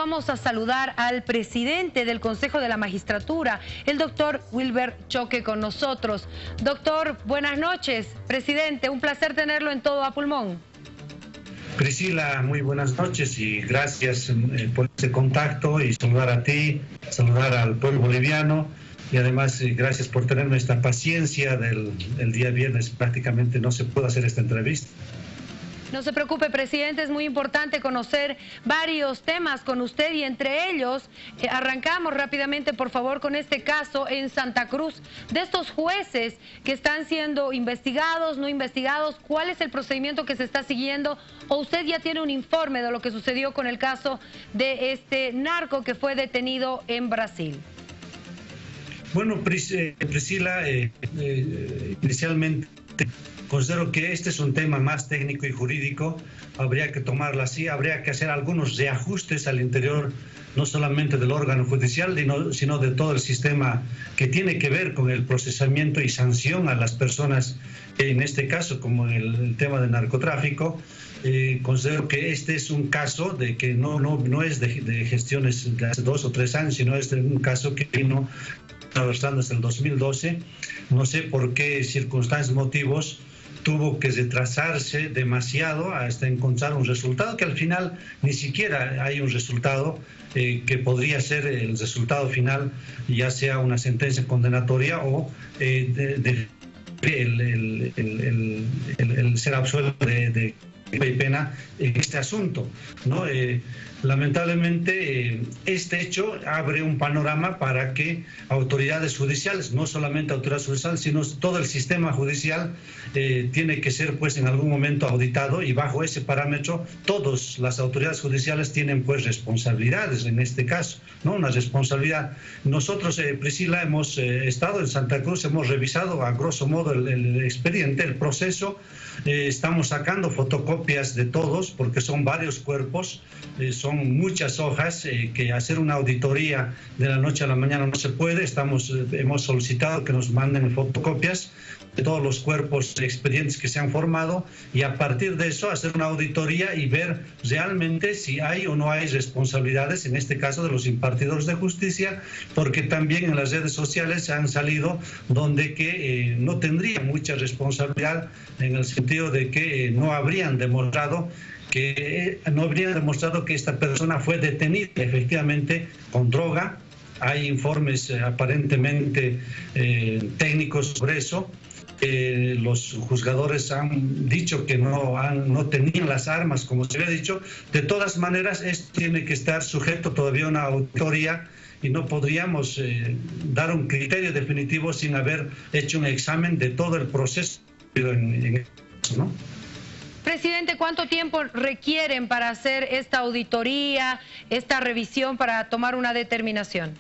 vamos a saludar al presidente del Consejo de la Magistratura, el doctor Wilber Choque, con nosotros. Doctor, buenas noches. Presidente, un placer tenerlo en Todo a Pulmón. Priscila, muy buenas noches y gracias por este contacto y saludar a ti, saludar al pueblo boliviano y además gracias por tenerme esta paciencia el día viernes. Prácticamente no se pudo hacer esta entrevista. No se preocupe, presidente, es muy importante conocer varios temas con usted y entre ellos arrancamos rápidamente, por favor, con este caso en Santa Cruz de estos jueces que están siendo investigados, no investigados. ¿Cuál es el procedimiento que se está siguiendo? ¿O usted ya tiene un informe de lo que sucedió con el caso de este narco que fue detenido en Brasil? Bueno, Priscila, inicialmente considero que este es un tema más técnico y jurídico, habría que tomarlo así, habría que hacer algunos reajustes al interior, no solamente del órgano judicial, sino de todo el sistema que tiene que ver con el procesamiento y sanción a las personas, en este caso, como el tema del narcotráfico. Considero que este es un caso de que no es de gestiones de hace 2 o 3 años, sino es de un caso que vino arrastrando desde el 2012, no sé por qué circunstancias, motivos, tuvo que retrasarse demasiado hasta encontrar un resultado que al final ni siquiera hay un resultado que podría ser el resultado final, ya sea una sentencia condenatoria o el ser absuelto de pena en este asunto, ¿no? Lamentablemente este hecho abre un panorama para que autoridades judiciales, no solamente autoridades judiciales, sino todo el sistema judicial tiene que ser pues en algún momento auditado, y bajo ese parámetro todas las autoridades judiciales tienen pues responsabilidades en este caso, ¿no? Una responsabilidad. Nosotros, Priscila, hemos estado en Santa Cruz, hemos revisado a grosso modo el expediente, el proceso, estamos sacando fotocopias de todos porque son varios cuerpos, son muchas hojas, que hacer una auditoría de la noche a la mañana no se puede. Hemos solicitado que nos manden fotocopias de todos los cuerpos expedientes que se han formado, y a partir de eso hacer una auditoría y ver realmente si hay o no hay responsabilidades, en este caso de los impartidores de justicia, porque también en las redes sociales han salido donde que no tendrían mucha responsabilidad, en el sentido de que no habrían demostrado que esta persona fue detenida efectivamente con droga. Hay informes aparentemente técnicos sobre eso. Los juzgadores han dicho que no tenían las armas, como se había dicho. De todas maneras, esto tiene que estar sujeto todavía a una auditoría y no podríamos dar un criterio definitivo sin haber hecho un examen de todo el proceso en eso, ¿no? Presidente, ¿cuánto tiempo requieren para hacer esta auditoría, esta revisión, para tomar una determinación?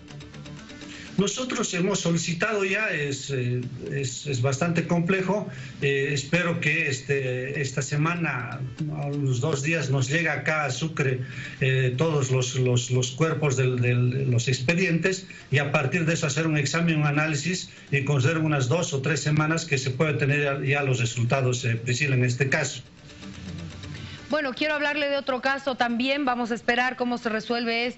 Nosotros hemos solicitado ya, es bastante complejo. Espero que esta semana, a unos 2 días, nos llegue acá a Sucre todos los cuerpos de los expedientes, y a partir de eso hacer un examen, un análisis, y considero unas 2 o 3 semanas que se puede tener ya los resultados, Priscila, en este caso. Bueno, quiero hablarle de otro caso también. Vamos a esperar cómo se resuelve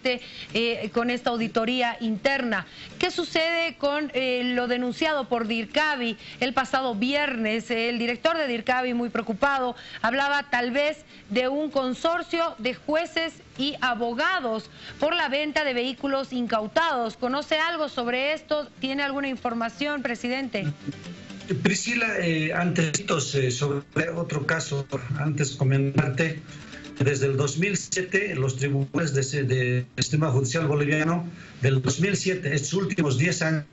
con esta auditoría interna. ¿Qué sucede con lo denunciado por DIRCABI el pasado viernes? El director de DIRCABI, muy preocupado, hablaba tal vez de un consorcio de jueces y abogados por la venta de vehículos incautados. ¿Conoce algo sobre esto? ¿Tiene alguna información, presidente? Priscila, antes sobre otro caso, antes comentarte, desde el 2007 los tribunales del sistema judicial boliviano, del 2007, estos últimos 10 años,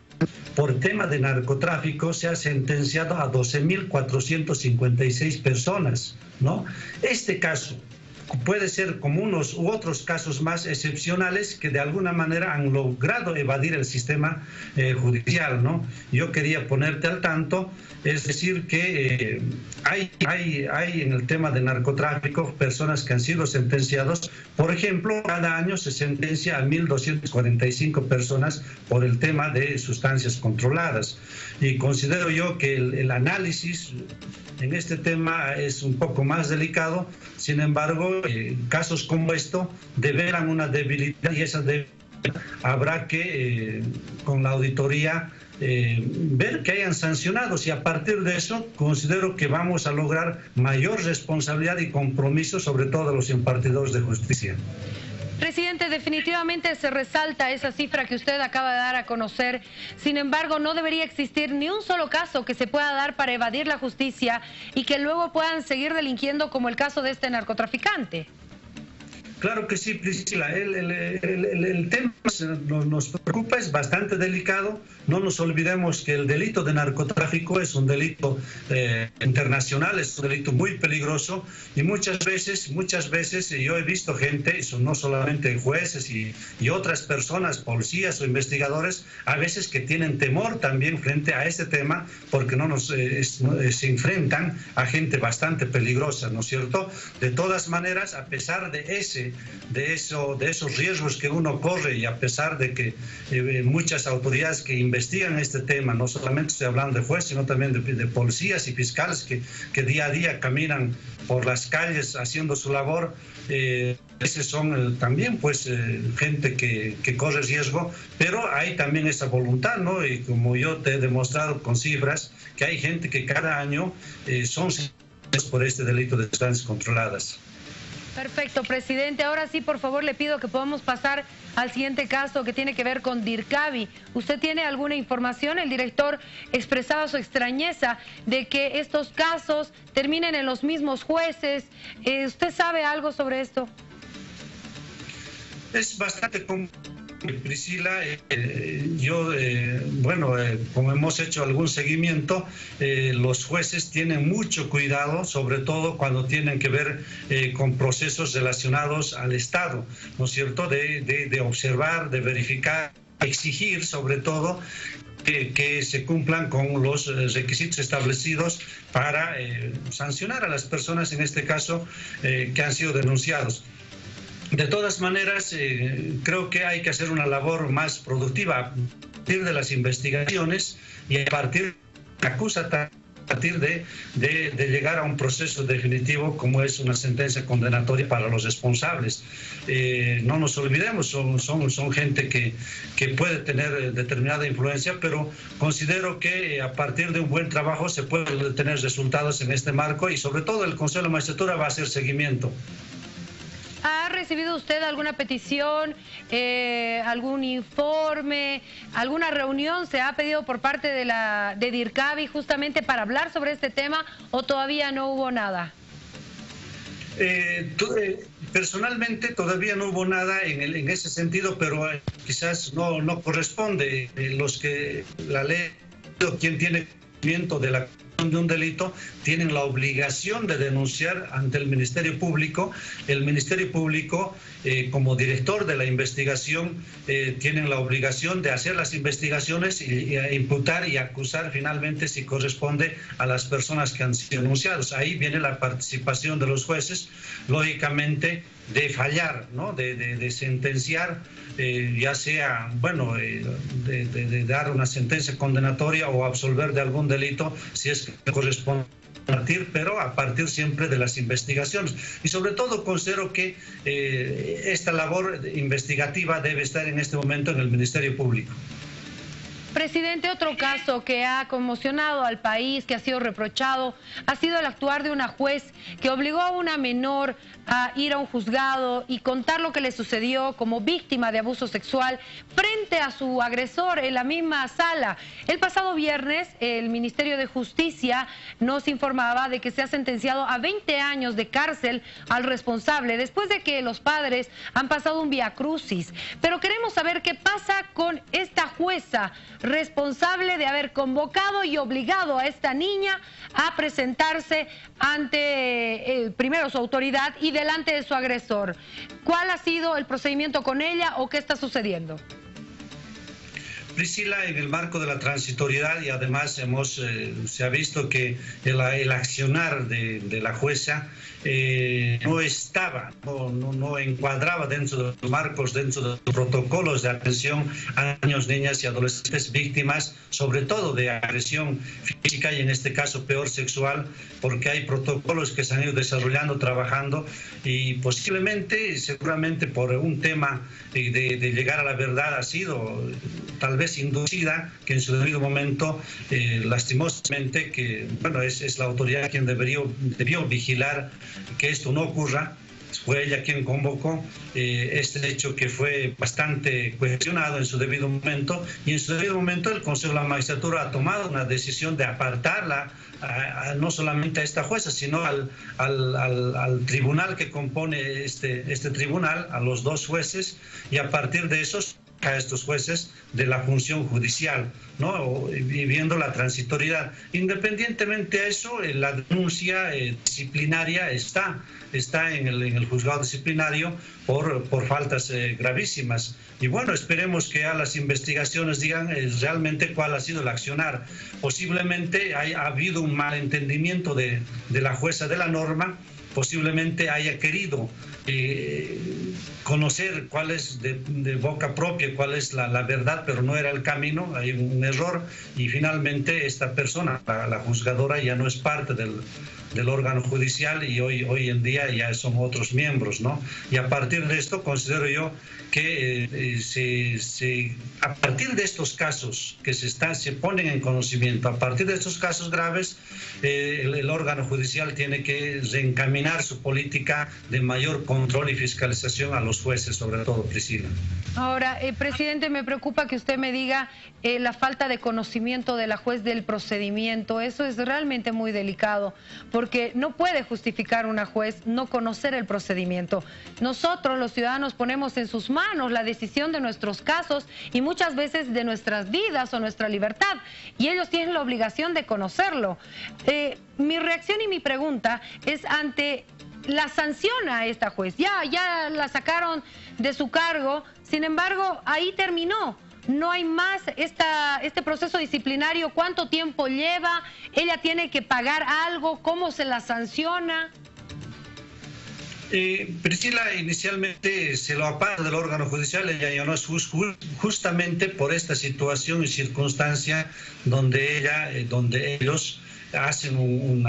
por tema de narcotráfico se ha sentenciado a 12.456 personas, ¿no? Este caso puede ser como unos u otros casos más excepcionales que de alguna manera han logrado evadir el sistema judicial, ¿no? Yo quería ponerte al tanto, es decir, que hay en el tema de narcotráfico personas que han sido sentenciados. Por ejemplo, cada año se sentencia a 1.245 personas por el tema de sustancias controladas, y considero yo que el análisis en este tema es un poco más delicado. Sin embargo, casos como esto develan una debilidad y esa debilidad habrá que, con la auditoría, ver que hayan sancionados, y a partir de eso considero que vamos a lograr mayor responsabilidad y compromiso, sobre todo de los impartidores de justicia. Presidente, definitivamente se resalta esa cifra que usted acaba de dar a conocer. Sin embargo, no debería existir ni un solo caso que se pueda dar para evadir la justicia y que luego puedan seguir delinquiendo, como el caso de este narcotraficante. Claro que sí, Priscila. El tema nos preocupa, es bastante delicado. No nos olvidemos que el delito de narcotráfico es un delito internacional, es un delito muy peligroso, y muchas veces yo he visto gente, eso no solamente jueces y otras personas, policías o investigadores, a veces que tienen temor también frente a este tema, porque se enfrentan a gente bastante peligrosa, ¿no es cierto? De todas maneras, a pesar de esos riesgos que uno corre, y a pesar de que muchas autoridades que investigan este tema, no solamente estoy hablando de jueces, sino también de policías y fiscales que día a día caminan por las calles haciendo su labor, esos son también pues gente que corre riesgo, pero hay también esa voluntad, ¿no? Y como yo te he demostrado con cifras, que hay gente que cada año son por este delito de sustancias controladas. Perfecto, presidente. Ahora sí, por favor, le pido que podamos pasar al siguiente caso, que tiene que ver con Dirkavi. ¿Usted tiene alguna información? El director expresaba su extrañeza de que estos casos terminen en los mismos jueces. ¿Usted sabe algo sobre esto? Es bastante complicado, Priscila. Como hemos hecho algún seguimiento, los jueces tienen mucho cuidado, sobre todo cuando tienen que ver con procesos relacionados al Estado, ¿no es cierto?, de observar, de verificar, exigir sobre todo que se cumplan con los requisitos establecidos para sancionar a las personas, en este caso, que han sido denunciados. De todas maneras, creo que hay que hacer una labor más productiva a partir de las investigaciones y a partir de la acusación, a partir de llegar a un proceso definitivo como es una sentencia condenatoria para los responsables. No nos olvidemos, son gente que puede tener determinada influencia, pero considero que a partir de un buen trabajo se pueden tener resultados en este marco, y sobre todo el Consejo de la Magistratura va a hacer seguimiento. ¿Ha recibido usted alguna petición, algún informe, alguna reunión se ha pedido por parte de Dirkavi justamente para hablar sobre este tema, o todavía no hubo nada? Personalmente todavía no hubo nada en ese sentido, pero quizás no corresponde. La ley, quien tiene conocimiento de la de un delito, tienen la obligación de denunciar ante el Ministerio Público. El Ministerio Público, como director de la investigación, tienen la obligación de hacer las investigaciones y imputar y acusar finalmente, si corresponde, a las personas que han sido denunciadas. Ahí viene la participación de los jueces, lógicamente, de fallar, ¿no?, de sentenciar, ya sea, de dar una sentencia condenatoria o absolver de algún delito, si es que corresponde pero a partir siempre de las investigaciones. Y sobre todo considero que esta labor investigativa debe estar en este momento en el Ministerio Público. Presidente, otro caso que ha conmocionado al país, que ha sido reprochado, ha sido el actuar de una juez que obligó a una menor a ir a un juzgado y contar lo que le sucedió como víctima de abuso sexual frente a su agresor en la misma sala. El pasado viernes, el Ministerio de Justicia nos informaba de que se ha sentenciado a 20 años de cárcel al responsable, después de que los padres han pasado un viacrucis. Pero queremos saber qué pasa con esta jueza responsable de haber convocado y obligado a esta niña a presentarse ante primero su autoridad y delante de su agresor. ¿Cuál ha sido el procedimiento con ella o qué está sucediendo? Priscila, en el marco de la transitoriedad, y además se ha visto que el accionar de la jueza no encuadraba dentro de los marcos, dentro de los protocolos de atención a niños, niñas y adolescentes víctimas, sobre todo de agresión física y en este caso peor sexual, porque hay protocolos que se han ido desarrollando, trabajando, y posiblemente, seguramente por un tema de llegar a la verdad ha sido tal vez inducida, que en su debido momento, lastimosamente, que bueno, es la autoridad quien debió vigilar que esto no ocurra. Fue ella quien convocó este hecho, que fue bastante cuestionado en su debido momento, y en su debido momento el Consejo de la Magistratura ha tomado una decisión de apartarla, no solamente a esta jueza, sino al tribunal que compone este tribunal, a los 2 jueces, y a partir de eso a estos jueces de la función judicial, ¿no? Y viendo la transitoriedad. Independientemente a eso, la denuncia disciplinaria está en el juzgado disciplinario por faltas gravísimas. Y bueno, esperemos que a las investigaciones digan realmente cuál ha sido el accionar. Posiblemente ha habido un malentendimiento de la jueza de la norma, posiblemente haya querido conocer cuál es de boca propia, cuál es la verdad, pero no era el camino, hay un error, y finalmente esta persona, la juzgadora, ya no es parte del órgano judicial, y hoy en día ya son otros miembros, ¿no? Y a partir de esto considero yo que a partir de estos casos que se ponen en conocimiento, a partir de estos casos graves, el órgano judicial tiene que reencaminar su política de mayor control y fiscalización a los jueces, sobre todo, Priscila. Ahora, presidente, me preocupa que usted me diga la falta de conocimiento de la juez del procedimiento. Eso es realmente muy delicado, porque no puede justificar una juez no conocer el procedimiento. Nosotros, los ciudadanos, ponemos en sus manos la decisión de nuestros casos y muchas veces de nuestras vidas o nuestra libertad, y ellos tienen la obligación de conocerlo. Mi reacción y mi pregunta es ante la sanción a esta juez. Ya la sacaron de su cargo, sin embargo, ahí terminó. No hay más este proceso disciplinario. ¿Cuánto tiempo lleva? ¿Ella tiene que pagar algo? ¿Cómo se la sanciona? Priscila, inicialmente se lo aparta del órgano judicial. Ella ya no es justamente por esta situación y circunstancia donde ellos hacen un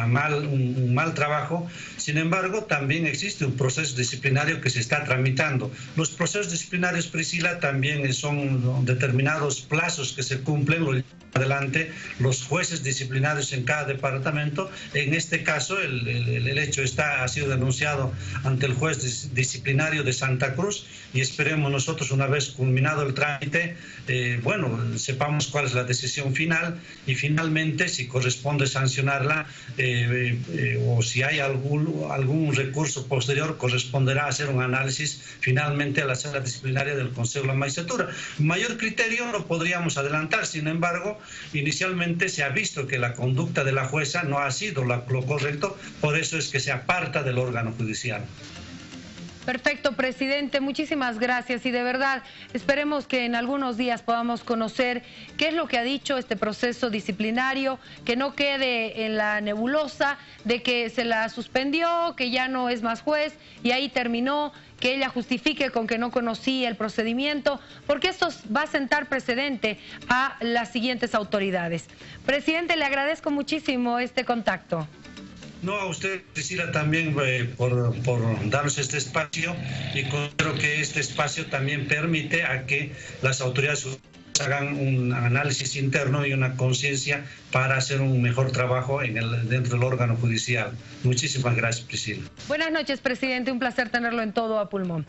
mal trabajo. Sin embargo, también existe un proceso disciplinario que se está tramitando. Los procesos disciplinarios, Priscila, también son determinados plazos que se cumplen, lo llevan adelante los jueces disciplinarios en cada departamento. En este caso, el hecho ha sido denunciado ante el juez disciplinario de Santa Cruz, y esperemos nosotros, una vez culminado el trámite, sepamos cuál es la decisión final, y finalmente, si corresponde sancionarla o si hay algún recurso posterior, corresponderá hacer un análisis finalmente a la sala disciplinaria del Consejo de la Magistratura. Mayor criterio no podríamos adelantar. Sin embargo, inicialmente se ha visto que la conducta de la jueza no ha sido lo correcto, por eso es que se aparta del órgano judicial. Perfecto, presidente, muchísimas gracias, y de verdad esperemos que en algunos días podamos conocer qué es lo que ha dicho este proceso disciplinario, que no quede en la nebulosa de que se la suspendió, que ya no es más juez y ahí terminó, que ella justifique con que no conocía el procedimiento, porque esto va a sentar precedente a las siguientes autoridades. Presidente, le agradezco muchísimo este contacto. No, a usted, Priscila, también por darnos este espacio, y creo que este espacio también permite a que las autoridades hagan un análisis interno y una conciencia para hacer un mejor trabajo dentro del órgano judicial. Muchísimas gracias, Priscila. Buenas noches, presidente. Un placer tenerlo en Todo a Pulmón.